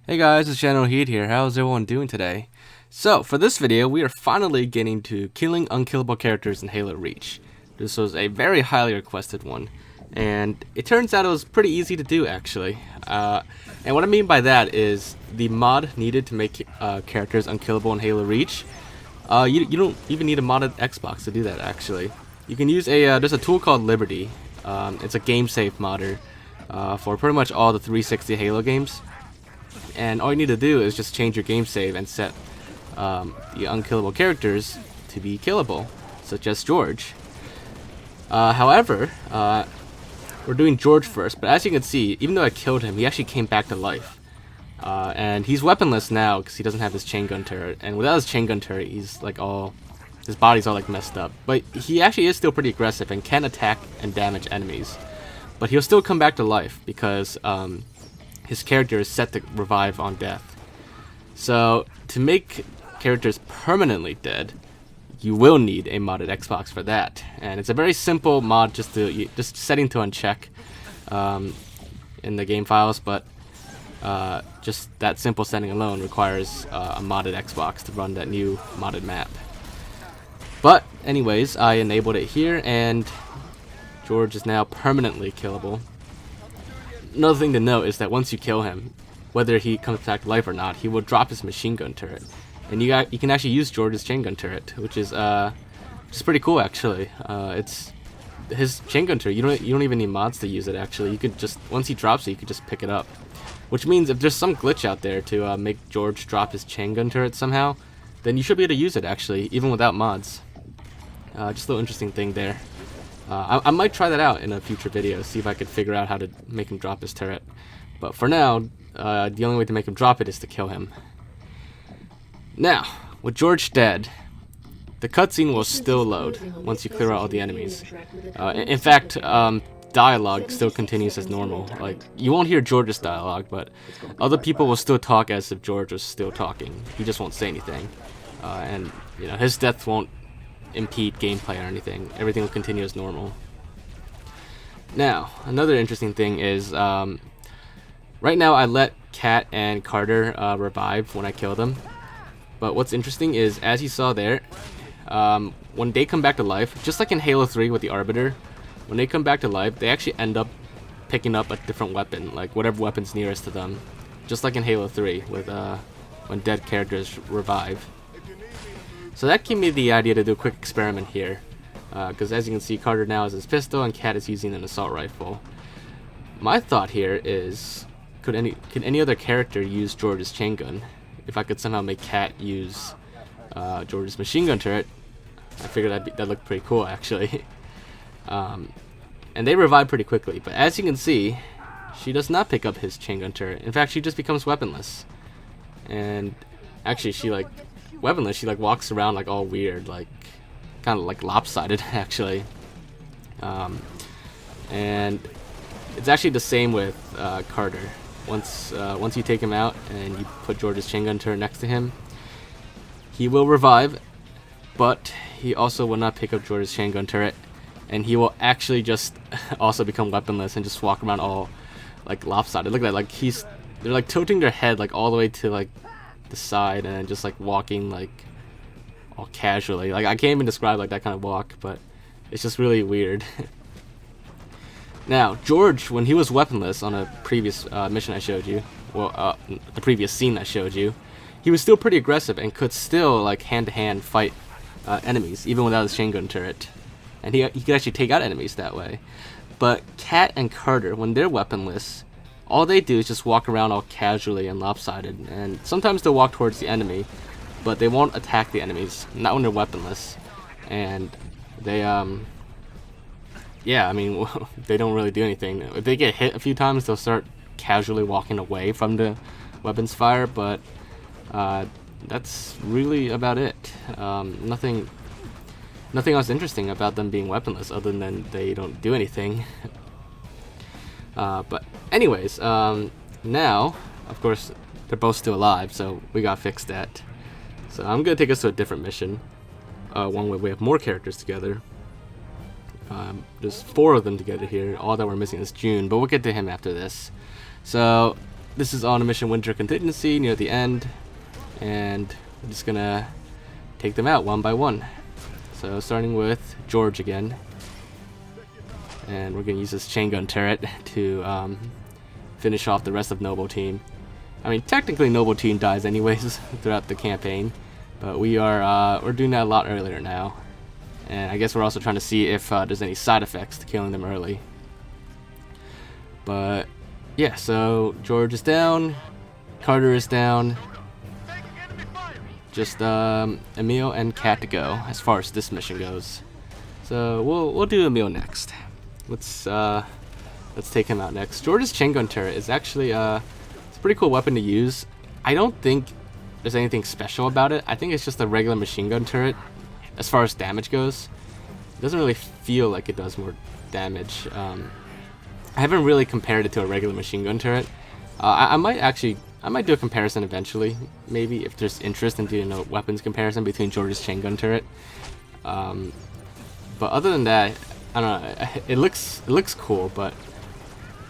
Hey guys, it's Generalkidd here. How's everyone doing today? So, for this video, we are finally getting to killing unkillable characters in Halo Reach. This was a very highly requested one, and it turns out it was pretty easy to do actually. And what I mean by that is the mod needed to make characters unkillable in Halo Reach. You don't even need a modded Xbox to do that actually. You can use there's a tool called Liberty. It's a game save modder for pretty much all the 360 Halo games. And all you need to do is just change your game save and set the unkillable characters to be killable, such as George. However, we're doing George first, but as you can see, even though I killed him, he actually came back to life. And he's weaponless now because he doesn't have his chain gun turret. And without his chain gun turret, he's like his body's all like messed up. But he actually is still pretty aggressive and can attack and damage enemies. But he'll still come back to life because his character is set to revive on death. So to make characters permanently dead, you will need a modded Xbox for that. And it's a very simple mod, just setting to uncheck in the game files, but just that simple setting alone requires a modded Xbox to run that new modded map. But anyways, I enabled it here, and George is now permanently killable. Another thing to note is that once you kill him, whether he comes back to life or not, he will drop his machine gun turret, and you can actually use George's chain gun turret, which is pretty cool actually. It's his chain gun turret. You don't even need mods to use it actually. You could just, once he drops it, you could just pick it up. Which means if there's some glitch out there to make George drop his chain gun turret somehow, then you should be able to use it actually, even without mods. Just a little interesting thing there. I might try that out in a future video, see if I could figure out how to make him drop his turret. But for now, the only way to make him drop it is to kill him. Now, with George dead, the cutscene will still load once you clear out all the enemies. In fact, dialogue still continues as normal. Like, you won't hear George's dialogue, but other people will still talk as if George was still talking. He just won't say anything. And his death won't impede gameplay or anything. Everything will continue as normal. Now, another interesting thing is, right now I let Kat and Carter revive when I kill them. But what's interesting is, as you saw there, when they come back to life, just like in Halo 3 with the Arbiter, when they come back to life, they actually end up picking up a different weapon, like whatever weapon's nearest to them. Just like in Halo 3 with when dead characters revive. So that gave me the idea to do a quick experiment here, because as you can see, Carter now has his pistol and Kat is using an assault rifle. My thought here is, could any other character use George's chain gun? If I could somehow make Kat use George's machine gun turret, I figured that looked pretty cool actually. And they revive pretty quickly, but as you can see, she does not pick up his chain gun turret. In fact, she just becomes weaponless. And actually, she walks around like all weird, like kind of like lopsided actually. And it's actually the same with Carter. Once you take him out and you put George's chain gun turret next to him, he will revive, but he also will not pick up George's chain gun turret, and he will actually just also become weaponless and just walk around all like lopsided. Look at that, like they're like tilting their head like all the way to like the side and then just like walking like all casually. Like I can't even describe like that kind of walk, but it's just really weird. Now George, when he was weaponless on a previous mission I showed you, well the previous scene I showed you, he was still pretty aggressive and could still like hand-to-hand fight enemies even without his chain gun turret, and he could actually take out enemies that way. But Kat and Carter, when they're weaponless, all they do is just walk around all casually and lopsided, and sometimes they'll walk towards the enemy, but they won't attack the enemies, not when they're weaponless. And they, yeah, I mean, they don't really do anything. If they get hit a few times, they'll start casually walking away from the weapons fire, but that's really about it. Nothing else interesting about them being weaponless other than they don't do anything. But anyways, now, of course, they're both still alive, so we gotta fix that. So I'm gonna take us to a different mission, one where we have more characters together. There's 4 of them together here. All that we're missing is June, but we'll get to him after this. So this is on a mission Winter Contingency near the end, and we're just gonna take them out one by one. So starting with George again, and we're gonna use this chain gun turret to finish off the rest of Noble Team. I mean, technically Noble Team dies anyways throughout the campaign, but we're doing that a lot earlier now. And I guess we're also trying to see if there's any side effects to killing them early. But yeah, so George is down, Carter is down. Just Emil and Kat to go as far as this mission goes. So we'll do Emil next. Let's take him out next. George's chain gun turret is actually it's a pretty cool weapon to use. I don't think there's anything special about it. I think it's just a regular machine gun turret. As far as damage goes, it doesn't really feel like it does more damage. I haven't really compared it to a regular machine gun turret. I might do a comparison eventually, maybe if there's interest in doing a weapons comparison between George's chain gun turret. But other than that, I don't know. It looks cool, but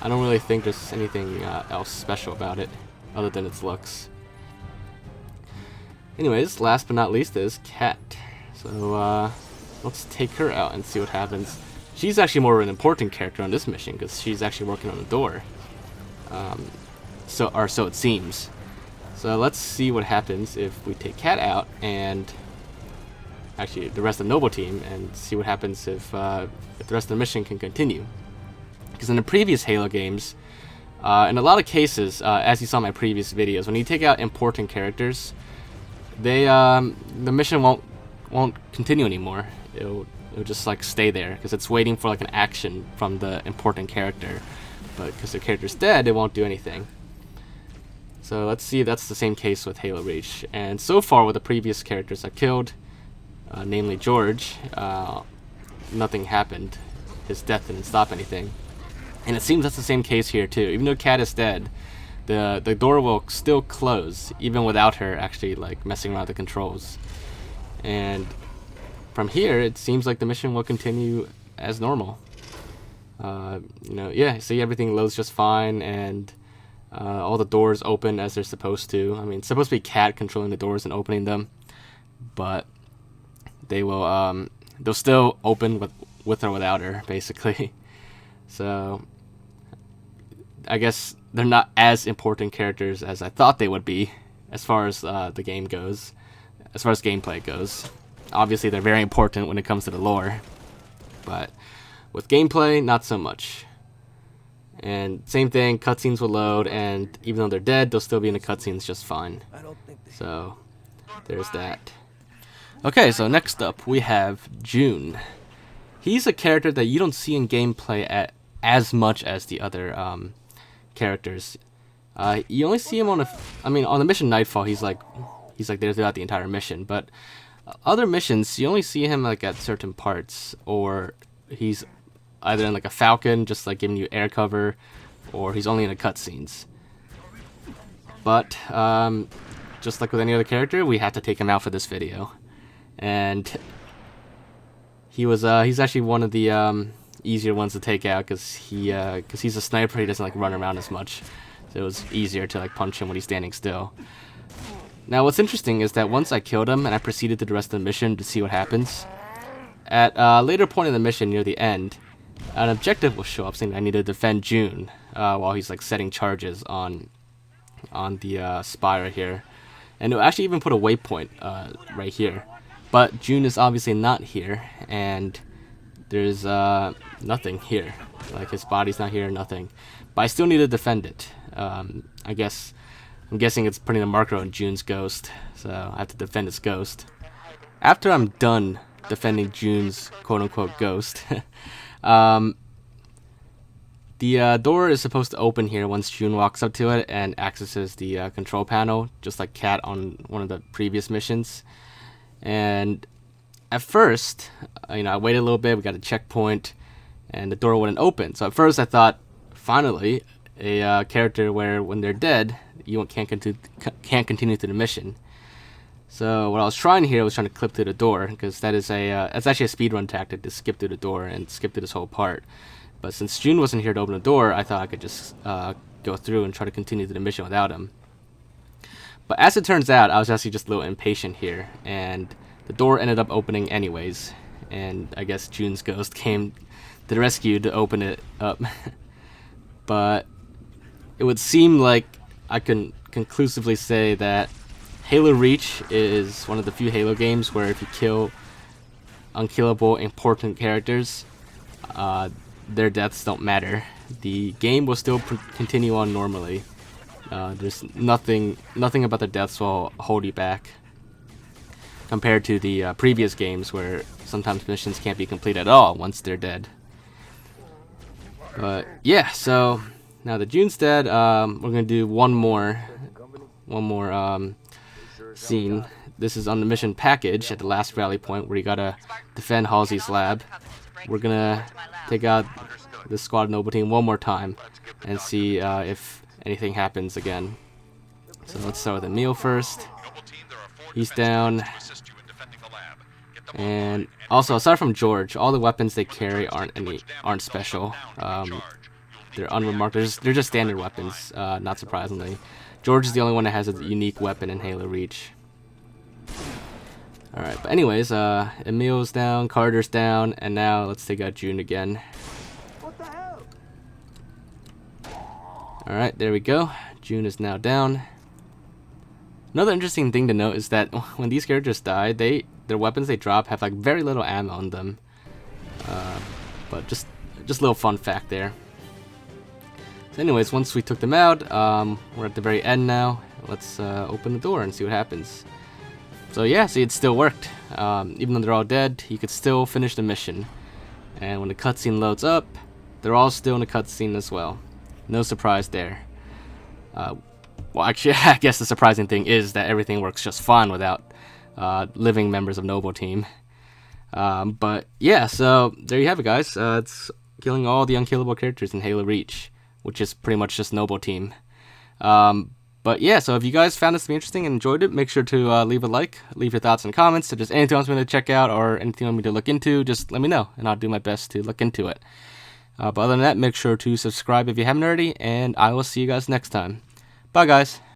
I don't really think there's anything else special about it other than its looks. Anyways, last but not least is Kat. So let's take her out and see what happens. She's actually more of an important character on this mission because she's actually working on the door. So it seems. So let's see what happens if we take Kat out and actually the rest of the Noble Team, and see what happens if the rest of the mission can continue. Because in the previous Halo games, in a lot of cases, as you saw in my previous videos, when you take out important characters, the mission won't continue anymore. It'll just like stay there because it's waiting for like an action from the important character. But because the character's dead, it won't do anything. So let's see if that's the same case with Halo Reach. And so far with the previous characters I killed, namely George, nothing happened. His death didn't stop anything. And it seems that's the same case here too. Even though Kat is dead, the door will still close even without her actually like messing around with the controls. And from here, it seems like the mission will continue as normal. Yeah, see, everything loads just fine, and all the doors open as they're supposed to. I mean, it's supposed to be Kat controlling the doors and opening them, but they will they'll still open with or without her, basically. So I guess they're not as important characters as I thought they would be as far as the game goes. As far as gameplay goes, obviously they're very important when it comes to the lore, but with gameplay, not so much. And same thing, cutscenes will load, and even though they're dead, they'll still be in the cutscenes just fine. So there's that. Okay, so next up we have June. He's a character that you don't see in gameplay as much as the other characters. You only see him on the mission Nightfall. He's like there throughout the entire mission, but other missions you only see him like at certain parts, or he's either in like a Falcon just like giving you air cover, or he's only in the cutscenes. But just like with any other character, we had to take him out for this video, and he's actually one of the easier ones to take out because he's a sniper. He doesn't like run around as much, so it was easier to like punch him when he's standing still. Now, what's interesting is that once I killed him and I proceeded to the rest of the mission to see what happens, at a later point in the mission near the end, an objective will show up saying I need to defend June while he's like setting charges on the spy right here. And it'll actually even put a waypoint right here. But June is obviously not here, and there's nothing here. Like his body's not here, nothing. But I still need to defend it. I'm guessing it's putting a marker on June's ghost, so I have to defend its ghost. After I'm done defending June's quote-unquote ghost, the door is supposed to open here once June walks up to it and accesses the control panel, just like Kat on one of the previous missions. And at first, I waited a little bit, we got a checkpoint, and the door wouldn't open. So at first I thought, finally, a character where when they're dead, you can't continue through the mission. So what I was trying here was trying to clip through the door, because that's actually a speedrun tactic to skip through the door and skip through this whole part. But since June wasn't here to open the door, I thought I could just go through and try to continue the mission without him. But as it turns out, I was actually just a little impatient here, and the door ended up opening anyways, and I guess June's ghost came to the rescue to open it up. But it would seem like I can conclusively say that Halo Reach is one of the few Halo games where if you kill unkillable important characters, their deaths don't matter. The game will still continue on normally. There's nothing about their deaths will hold you back, compared to the previous games where sometimes missions can't be completed at all once they're dead. But yeah, so now that June's dead, we're gonna do one more scene. This is on the mission package at the last rally point where you gotta defend Halsey's lab. We're gonna take out the squad noble team one more time and see if anything happens again. So let's start with Emil first. He's down. And also, aside from George, all the weapons they carry aren't special. They're unremarked. They're just standard weapons, not surprisingly. George is the only one that has a unique weapon in Halo Reach. Alright, but anyways, Emil's down, Carter's down, and now let's take out June again. Alright, there we go. June is now down. Another interesting thing to note is that when these characters die, their weapons they drop have like very little ammo on them. But just a little fun fact there. So anyways, once we took them out, we're at the very end now. Let's open the door and see what happens. So yeah, see, it still worked. Even though they're all dead, you could still finish the mission. And when the cutscene loads up, they're all still in the cutscene as well. No surprise there. Well, actually, I guess the surprising thing is that everything works just fine without living members of Noble Team. But yeah, so there you have it, guys. It's killing all the unkillable characters in Halo Reach, which is pretty much just Noble Team. But yeah, so if you guys found this to be interesting and enjoyed it, make sure to leave a like, leave your thoughts and comments. If there's anything else you want to check out or anything you want me to look into, just let me know, and I'll do my best to look into it. But other than that, make sure to subscribe if you haven't already, and I will see you guys next time. Bye, guys.